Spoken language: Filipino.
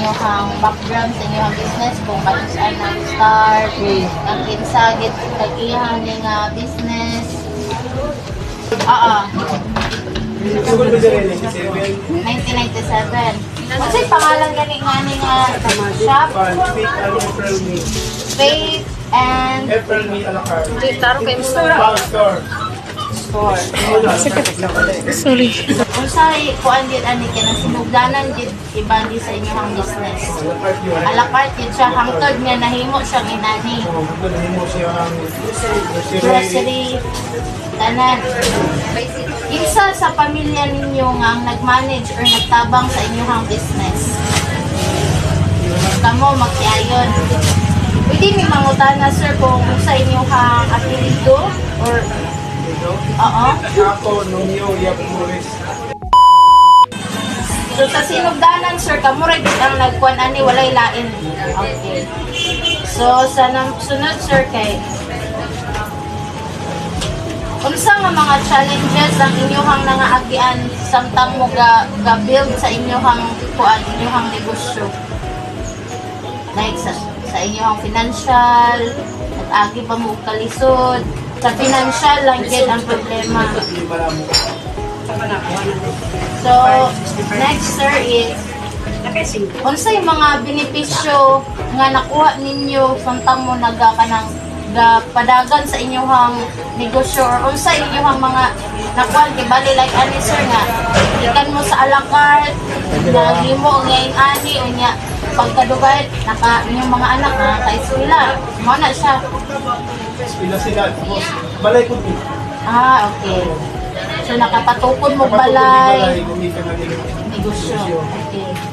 inyong background sa inyong business kung paano saan nag-start, ang kinsagit kagihan ng business. Oo. 1997. Kasi pangalan gani nga shop? Faith and April May a la carte. Taro kay mo Store. store. Sorry. Kung sa kuan din ani kanang sinugdanan gid ibandi sa inyong business. A la carte yun siya hangtod nga nahimo siyang inani. Nahimo siya ang Grocery tanan. Isa sa pamilya ninyo nga nag-manage or nagtabang sa inyong business. Kamo magtiayon. Pwede mi mangutana sir kung sa inyong apelido or oo. Ako, Numyo, Yapuris. So sa sinugdanan sir kamo ra gid ang nagkuan ani walay lain. Okay. So sa sunod sir kay unsa nga mga challenges ang inyong nangaagian samtang mo ga-build sa inyong kuan inyong negosyo? Like sa inyong financial, nag-agi pa mo kalisod, sa financial lang din ang problema. So, next sir is, unsa yung mga benepisyo nga nakuha ninyo samtang mo padagan sa inyong negosyo or unsa inyong mga nakuha bali like ani sir nga ikan mo sa a la carte naghimo ngayon ani unya pagkadugay inyong mga anak na ka-eskwela mo na siya. Pila sila. Balay ko din. Okay. So nakapatukod mo balay Hindi ka na negosyo. Okay.